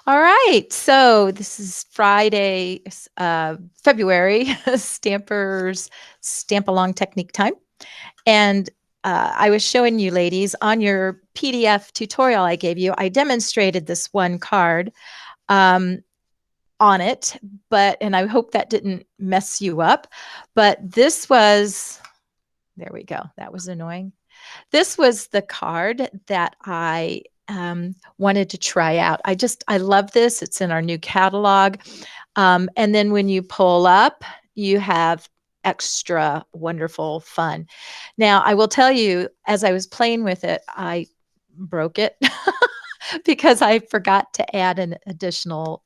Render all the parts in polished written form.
All right, so this is Friday, February, Stampers Stamp Along Technique time. And I was showing you ladies on your PDF tutorial I gave you, I demonstrated this one card um, on it, and I hope that didn't mess you up. But this was, there we go, that was annoying. This was the card that I wanted to try out. I love this. It's in our new catalog. And then when you pull up, you have extra wonderful fun. Now, I will tell you, as I was playing with it, I broke it because I forgot to add an additional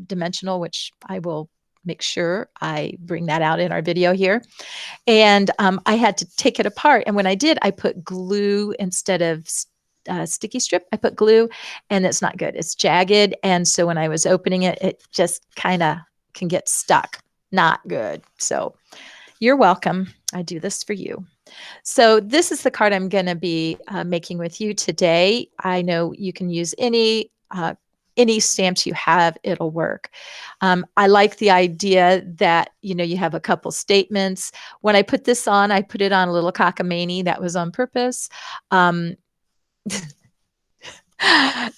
dimensional, which I will make sure I bring that out in our video here. And I had to take it apart. And when I did, I put glue instead of sticky strip. I put glue, and it's not good. It's jagged. And so when I was opening it, it just kind of can get stuck. Not good. So you're welcome. I do this for you. So this is the card I'm going to be making with you today. I know you can use any stamps you have, it'll work. I like the idea that, you have a couple statements. When I put this on, I put it on a little cockamamie. That was on purpose.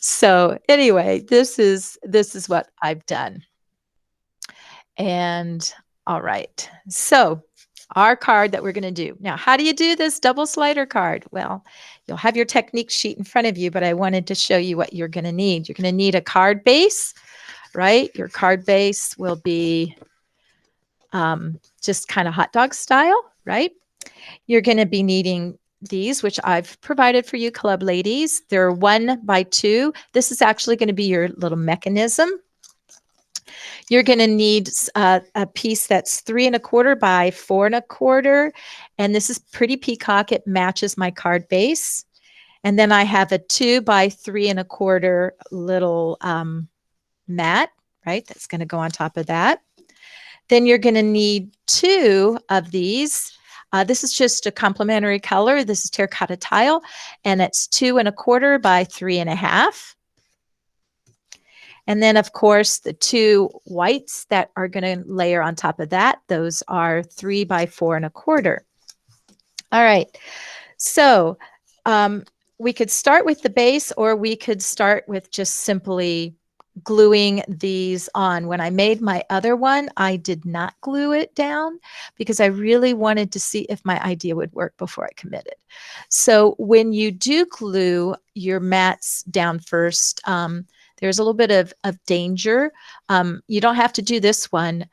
So anyway, this is what I've done. And all right, so our card that we're going to do. Now, how do you do this double slider card? Well, you'll have your technique sheet in front of you, but I wanted to show you what you're going to need. You're going to need a card base, right? Your card base will be just kind of hot dog style, right? You're going to be needing these, which I've provided for you, club ladies. They're 1 by 2. This is actually going to be your little mechanism. You're going to need a piece that's 3 1/4 by 4 1/4. And this is pretty peacock. It matches my card base. And then I have a 2 by 3 1/4 little mat, right? That's going to go on top of that. Then you're going to need 2 of these. This is just a complementary color. This is terracotta tile, and it's 2 1/4 by 3 1/2. And then, of course, the 2 whites that are going to layer on top of that, those are 3 by 4 1/4. All right. So we could start with the base, or we could start with just simply gluing these on. When I made my other one, I did not glue it down because I really wanted to see if my idea would work before I committed. So when you do glue your mats down first, there's a little bit of danger. You don't have to do this one,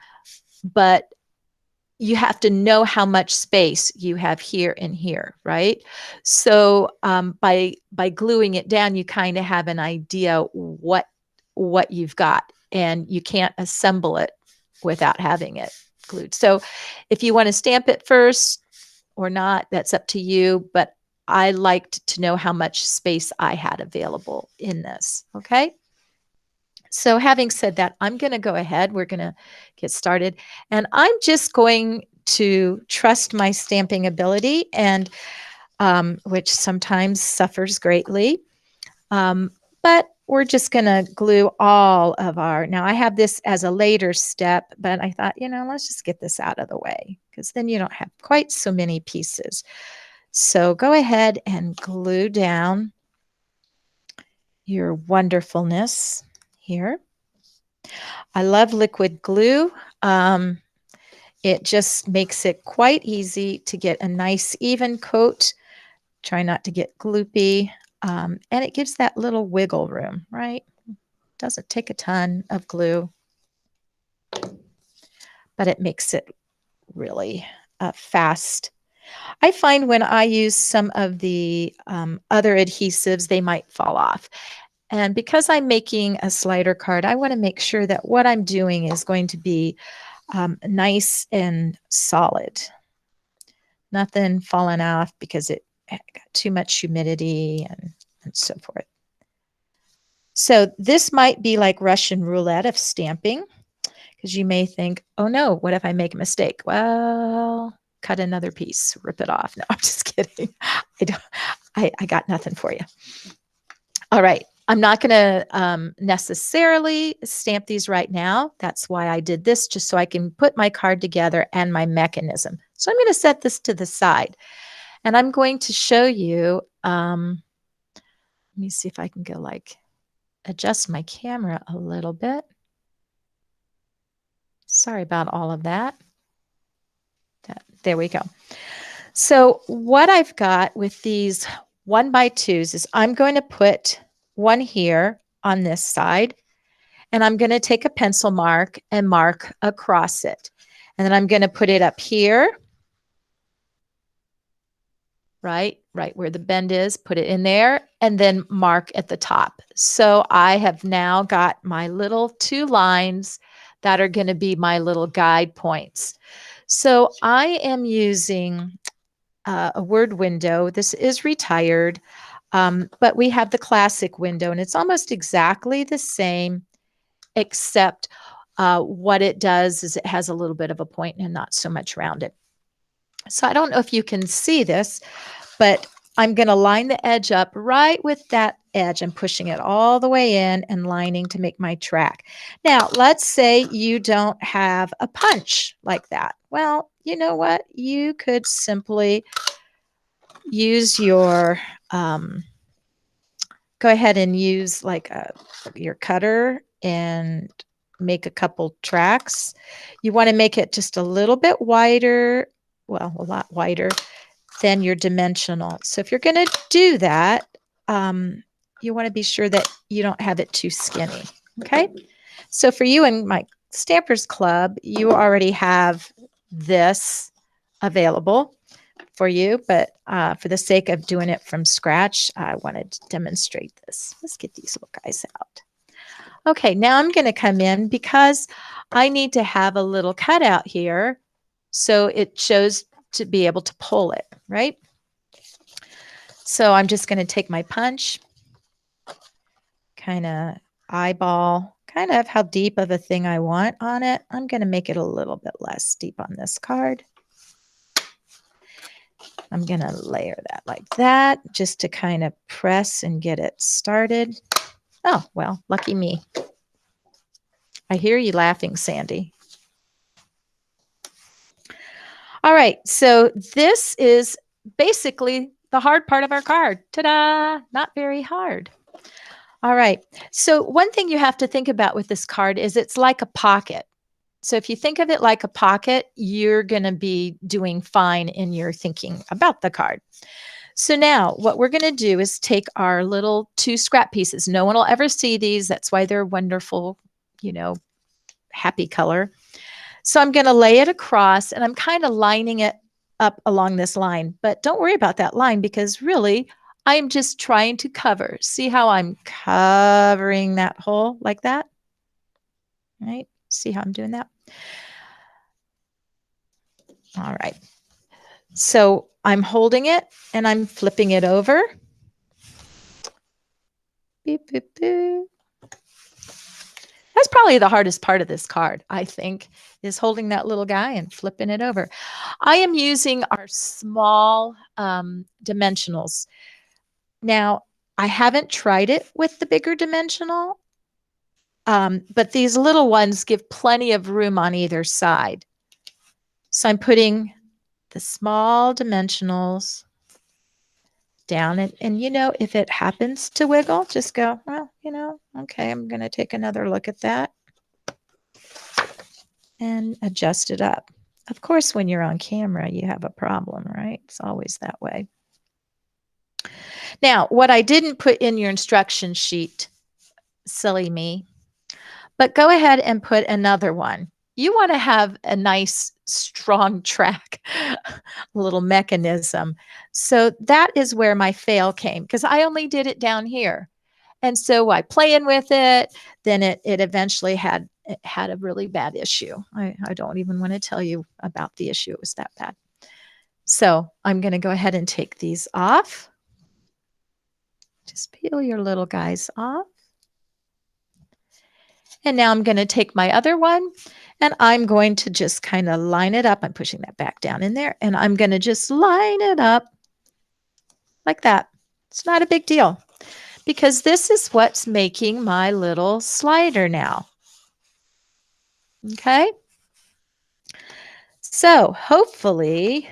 but you have to know how much space you have here and here, right? So by gluing it down, you kind of have an idea what you've got, and you can't assemble it without having it glued. So if you want to stamp it first or not, that's up to you, but I liked to know how much space I had available in this, okay? So having said that, I'm going to go ahead. We're going to get started. And I'm just going to trust my stamping ability, and which sometimes suffers greatly. But we're just going to glue all of our, now I have this as a later step, but I thought, let's just get this out of the way, because then you don't have quite so many pieces. So go ahead and glue down your wonderfulness here. I love liquid glue. It just makes it quite easy to get a nice even coat. Try not to get gloopy. And it gives that little wiggle room, right? Doesn't take a ton of glue, but it makes it really fast. I find when I use some of the other adhesives, they might fall off. And because I'm making a slider card, I want to make sure that what I'm doing is going to be nice and solid. Nothing falling off because it got too much humidity and so forth. So this might be like Russian roulette of stamping, because you may think, oh no, what if I make a mistake? Well, cut another piece, rip it off. No, I'm just kidding. I got nothing for you. All right. I'm not going to necessarily stamp these right now. That's why I did this, just so I can put my card together and my mechanism. So I'm going to set this to the side. And I'm going to show you, let me see if I can go like adjust my camera a little bit. Sorry about all of that. There we go. So what I've got with these 1x2s is I'm going to put one here on this side, and I'm going to take a pencil mark and mark across it. And then I'm going to put it up here, right where the bend is, put it in there, and then mark at the top. So I have now got my little 2 lines that are going to be my little guide points. So I am using a word window. This is retired, but we have the classic window, and it's almost exactly the same, except what it does is it has a little bit of a point and not so much rounded. So I don't know if you can see this, but I'm going to line the edge up right with that edge. I'm pushing it all the way in and lining to make my track. Now, let's say you don't have a punch like that. Well, you know what? You could simply use your, go ahead and use like your cutter and make a couple tracks. You want to make it just a little bit wider, well, a lot wider than your dimensional. So if you're going to do that, you want to be sure that you don't have it too skinny. Okay. So for you in my Stampers Club, you already have this available for you, but for the sake of doing it from scratch, I wanted to demonstrate this. Let's get these little guys out. Okay, now I'm going to come in because I need to have a little cutout here so it shows to be able to pull it, right? So I'm just going to take my punch, kind of eyeball, kind of how deep of a thing I want on it. I'm going to make it a little bit less deep on this card. I'm going to layer that like that just to kind of press and get it started. Oh, well, lucky me. I hear you laughing, Sandy. All right, so this is basically the hard part of our card. Ta-da! Not very hard. All right, so one thing you have to think about with this card is it's like a pocket. So if you think of it like a pocket, you're going to be doing fine in your thinking about the card. So now what we're going to do is take our little 2 scrap pieces. No one will ever see these. That's why they're wonderful, you know, happy color. So I'm going to lay it across, and I'm kind of lining it up along this line. But don't worry about that line, because really I'm just trying to cover. See how I'm covering that hole like that? Right? See how I'm doing that? All right. So I'm holding it and I'm flipping it over. Beep, beep, beep. That's probably the hardest part of this card, I think, is holding that little guy and flipping it over. I am using our small dimensionals. Now, I haven't tried it with the bigger dimensional, but these little ones give plenty of room on either side. So I'm putting the small dimensionals down, and you know, if it happens to wiggle, just go, well, you know, okay, I'm going to take another look at that and adjust it up. Of course, when you're on camera, you have a problem, right? It's always that way. Now, what I didn't put in your instruction sheet, silly me, but go ahead and put another one. You want to have a nice, strong track, a little mechanism. So that is where my fail came, because I only did it down here. And so I playing with it, then it eventually had a really bad issue. I don't even want to tell you about the issue. It was that bad. So I'm going to go ahead and take these off. Just peel your little guys off. And now I'm going to take my other one, and I'm going to just kind of line it up. I'm pushing that back down in there, and I'm going to just line it up like that. It's not a big deal. because this is what's making my little slider now. Okay. So hopefully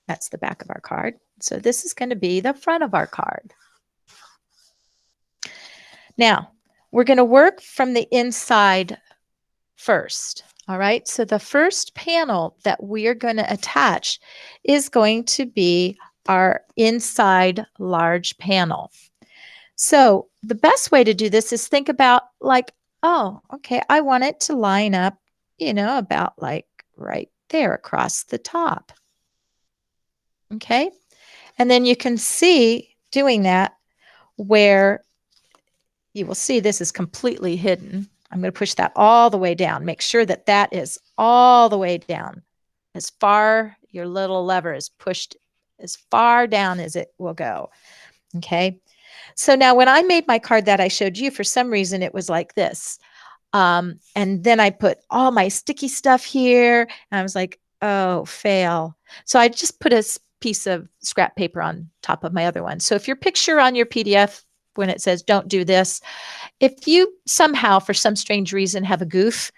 that's the back of our card. So this is going to be the front of our card. Now, we're going to work from the inside first. All right. So the first panel that we're going to attach is going to be our inside large panel. So the best way to do this is think about like, oh, okay, I want it to line up, about like right there across the top. Okay. And then you can see doing that where you will see this is completely hidden. I'm going to push that all the way down. Make sure that that is all the way down. As far, your little lever is pushed as far down as it will go. Okay. So now when I made my card that I showed you, for some reason it was like this. And then I put all my sticky stuff here. And I was like, oh, fail. So I just put a piece of scrap paper on top of my other one. So if your picture on your PDF, when it says don't do this, if you somehow, for some strange reason, have a goof,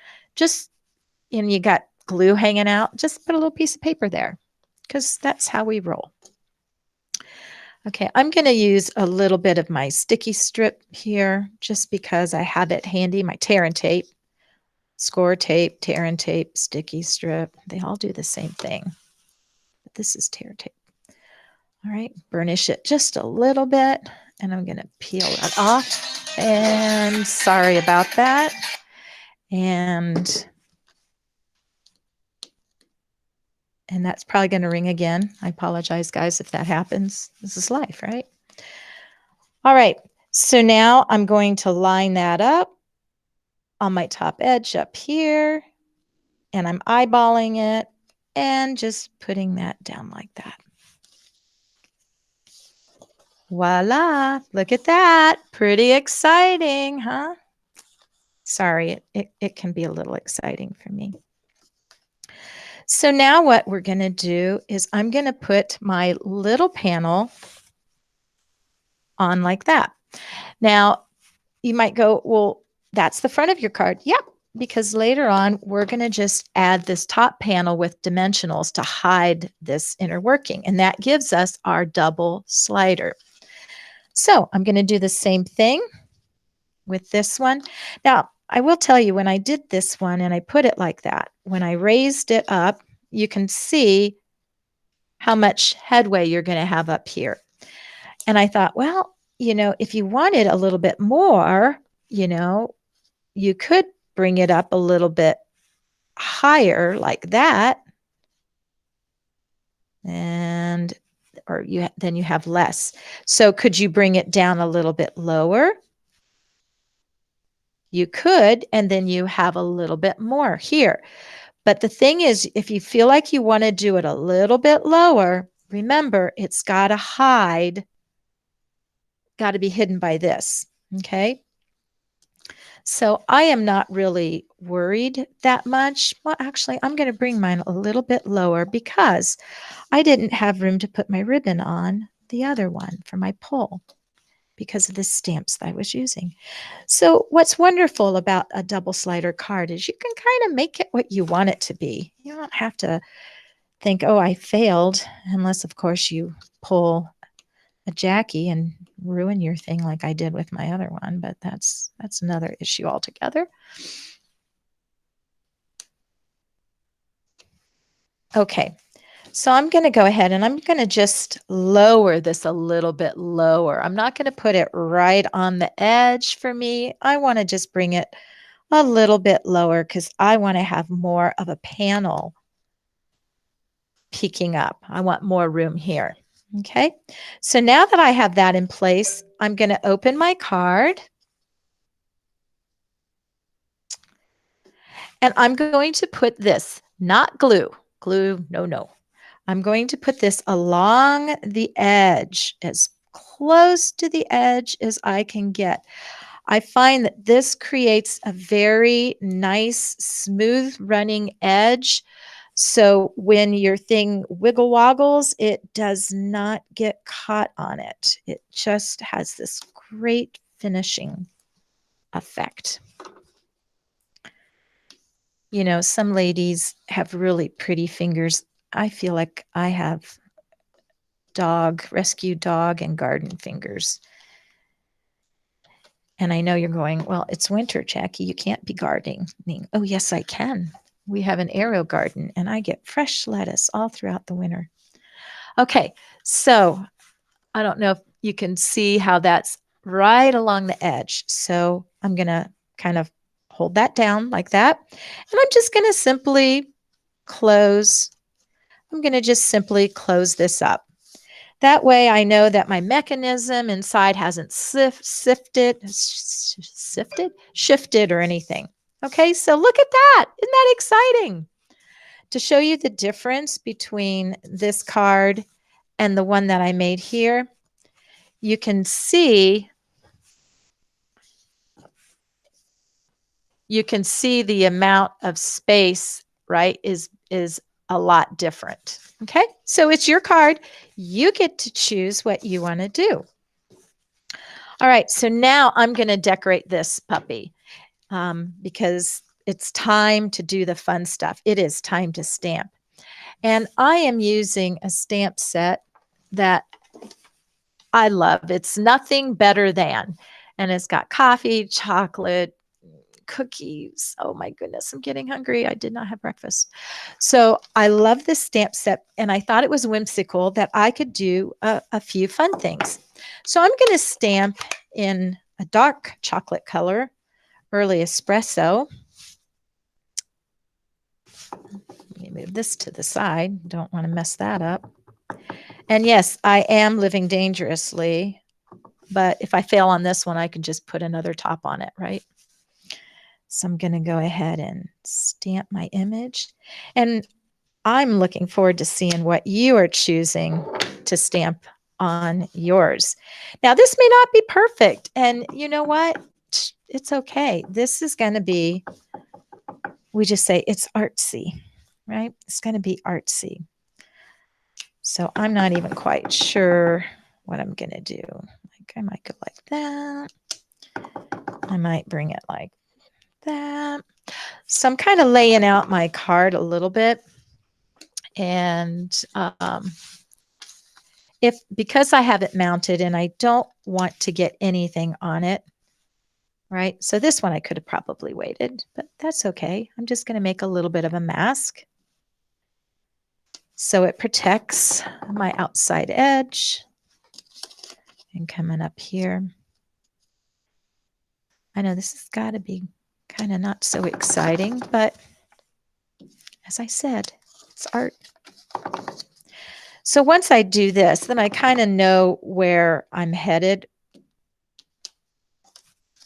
and you got glue hanging out, just put a little piece of paper there, because that's how we roll. Okay, I'm going to use a little bit of my sticky strip here just because I have it handy, my tear and tape, score tape, tear and tape, sticky strip. They all do the same thing, but this is tear tape. All right, burnish it just a little bit, and I'm going to peel that off. And sorry about that. And that's probably going to ring again. I apologize, guys, if that happens. This is life, right? All right. So now I'm going to line that up on my top edge up here. And I'm eyeballing it and just putting that down like that. Voila. Look at that. Pretty exciting, huh? Sorry, it can be a little exciting for me. So now what we're going to do is I'm going to put my little panel on like that. Now, you might go, well, that's the front of your card. Yep, because later on, we're going to just add this top panel with dimensionals to hide this inner working, and that gives us our double slider. So I'm going to do the same thing with this one. Now, I will tell you, when I did this one and I put it like that, when I raised it up, you can see how much headway you're going to have up here. And I thought, well, if you wanted a little bit more, you could bring it up a little bit higher like that. And then you have less. So could you bring it down a little bit lower? You could, and then you have a little bit more here. But the thing is, if you feel like you want to do it a little bit lower, remember, it's got to hide, got to be hidden by this, okay? So I am not really worried that much. Well, actually, I'm going to bring mine a little bit lower because I didn't have room to put my ribbon on the other one for my pull because of the stamps that I was using. So what's wonderful about a double slider card is you can kind of make it what you want it to be. You don't have to think, oh, I failed, unless, of course, you pull a Jackie and ruin your thing like I did with my other one, but that's another issue altogether. Okay, so I'm going to go ahead and I'm going to just lower this a little bit lower. I'm not going to put it right on the edge for me. I want to just bring it a little bit lower because I want to have more of a panel peeking up. I want more room here. Okay, so now that I have that in place, I'm going to open my card. And I'm going to put this, not glue. Glue, no. I'm going to put this along the edge, as close to the edge as I can get. I find that this creates a very nice, smooth running edge So when your thing wiggle woggles, it does not get caught on it. It just has this great finishing effect. You know, some ladies have really pretty fingers. I feel like I have rescue dog and garden fingers. And I know you're going, well, it's winter, Jackie. You can't be gardening. Oh, yes, I can. We have an aerial garden and I get fresh lettuce all throughout the winter. Okay, so I don't know if you can see how that's right along the edge. So I'm going to kind of hold that down like that. And I'm just going to simply close. I'm going to just simply close this up. That way I know that my mechanism inside hasn't shifted or anything. Okay, so look at that. Isn't that exciting? To show you the difference between this card and the one that I made here, you can see the amount of space, right, is a lot different. Okay, so it's your card. You get to choose what you want to do. All right, so now I'm going to decorate this puppy because it's time to do the fun stuff. It is time to stamp. And I am using a stamp set that I love. It's Nothing Better Than. And it's got coffee, chocolate, cookies. Oh my goodness, I'm getting hungry. I did not have breakfast. So I love this stamp set. And I thought it was whimsical that I could do a few fun things. So I'm going to stamp in a dark chocolate color, early espresso. Let me move this to the side. Don't want to mess that up. And yes, I am living dangerously, but if I fail on this one, I can just put another top on it, right? So I'm going to go ahead and stamp my image. And I'm looking forward to seeing what you are choosing to stamp on yours. Now, this may not be perfect. And you know what? It's okay. This is going to be, we just say it's artsy, right? It's going to be artsy. So I'm not even quite sure what I'm going to do. Like I might go like that. I might bring it like that. So I'm kind of laying out my card a little bit. And because I have it mounted and I don't want to get anything on it, right? So this one I could have probably waited, but that's okay. I'm just going to make a little bit of a mask so it protects my outside edge. And coming up here, I know this has got to be kind of not so exciting, but as I said, it's art. So once I do this, then I kind of know where I'm headed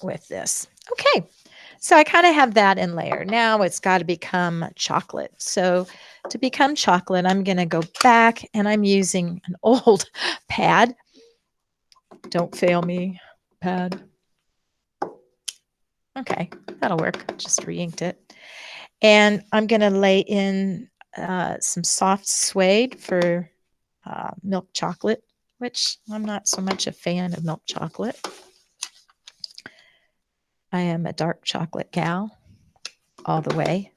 with this. Okay, so I kind of have that in layer. Now it's got to become chocolate. So to become chocolate, I'm going to go back and I'm using an old pad. Don't fail me, pad. Okay, that'll work. Just re-inked it. And I'm going to lay in some soft suede for milk chocolate, which I'm not so much a fan of milk chocolate. I am a dark chocolate gal all the way.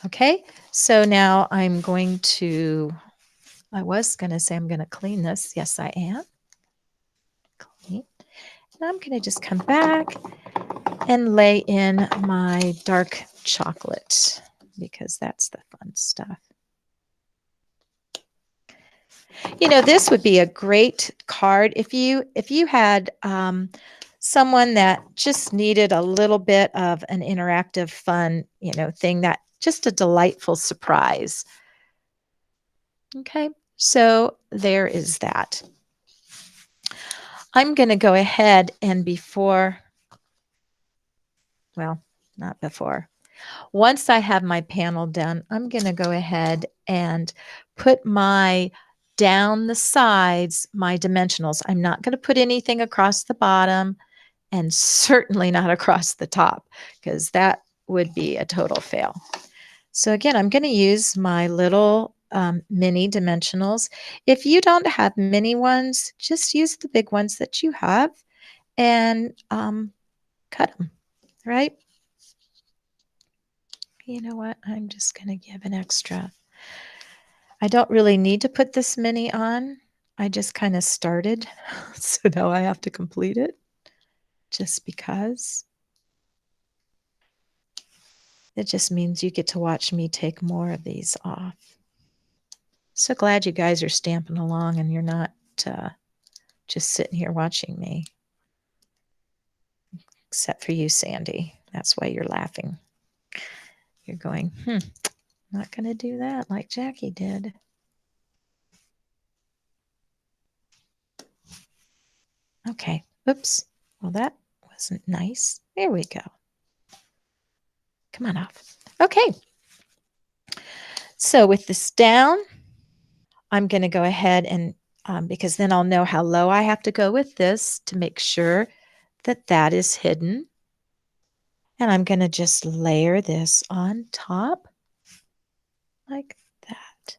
Okay, so now I'm going to, I was going to say I'm going to clean this. Yes, I am. Clean. And I'm going to just come back and lay in my dark chocolate because that's the fun stuff. You know, this would be a great card if you had someone that just needed a little bit of an interactive, fun, you know, thing, that just a delightful surprise. Okay, so there is that. I'm going to go ahead and once I have my panel done, I'm going to go ahead and put down the sides, my dimensionals. I'm not going to put anything across the bottom and certainly not across the top because that would be a total fail. So again, I'm going to use my little mini dimensionals. If you don't have mini ones, just use the big ones that you have and cut them, right? You know what? I'm just going to give an extra. I don't really need to put this mini on. I just kind of started, so now I have to complete it just because. It just means you get to watch me take more of these off. So glad you guys are stamping along and you're not just sitting here watching me. Except for you, Sandy. That's why you're laughing. You're going, not going to do that like Jackie did. Okay, oops. Well, that wasn't nice. There we go. Come on off. Okay. So with this down, I'm going to go ahead and, because then I'll know how low I have to go with this to make sure that that is hidden. And I'm going to just layer this on top like that.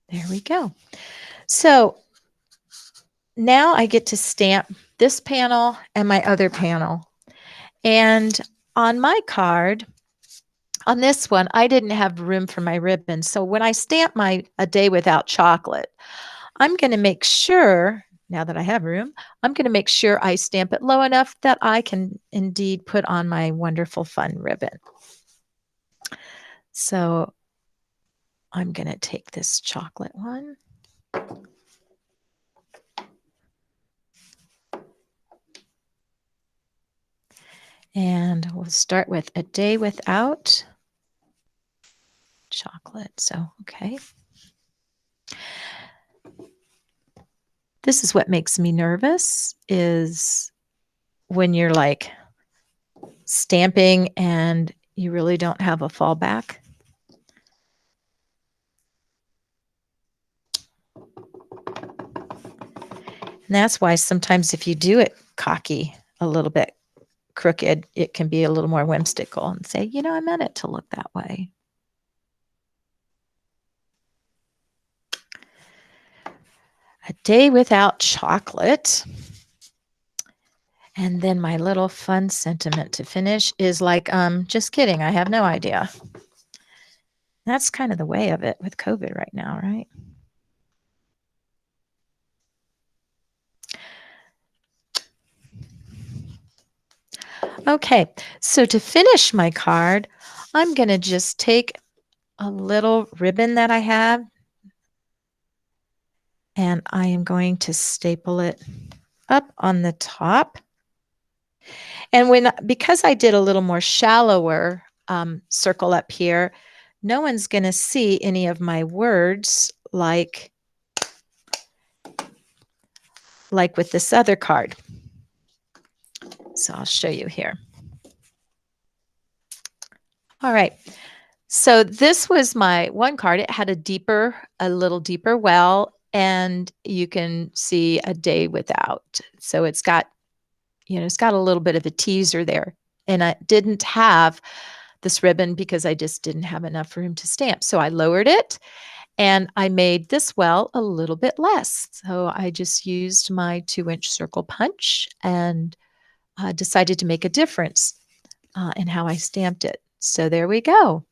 There we go. So now I get to stamp this panel and my other panel. And on my card, on this one, I didn't have room for my ribbon. So when I stamp my A Day Without Chocolate, I'm going to make sure, now that I have room, I'm going to make sure I stamp it low enough that I can indeed put on my wonderful fun ribbon. So I'm going to take this chocolate one. And we'll start with A Day Without Chocolate. So, okay. This is what makes me nervous, is when you're like stamping and you really don't have a fallback. And that's why sometimes if you do it cocky, a little bit crooked, it can be a little more whimsical and say, you know, I meant it to look that way. A Day Without Chocolate. And then my little fun sentiment to finish is like, just kidding. I have no idea. That's kind of the way of it with COVID right now, right? Okay, so to finish my card, I'm going to just take a little ribbon that I have, and I am going to staple it up on the top. And because I did a little more shallower circle up here, no one's going to see any of my words like with this other card. So I'll show you here. All right. So this was my one card. It had a little deeper well, and you can see A Day Without. So it's got, it's got a little bit of a teaser there. And I didn't have this ribbon because I just didn't have enough room to stamp. So I lowered it and I made this well a little bit less. So I just used my 2-inch circle punch and decided to make a difference in how I stamped it. So there we go.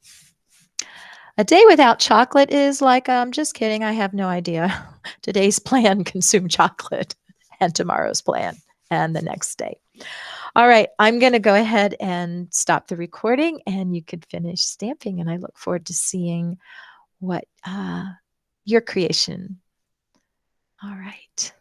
A Day Without Chocolate is like, just kidding, I have no idea. Today's plan, consume chocolate, and tomorrow's plan, and the next day. All right, I'm going to go ahead and stop the recording, and you could finish stamping, and I look forward to seeing what your creation. All right.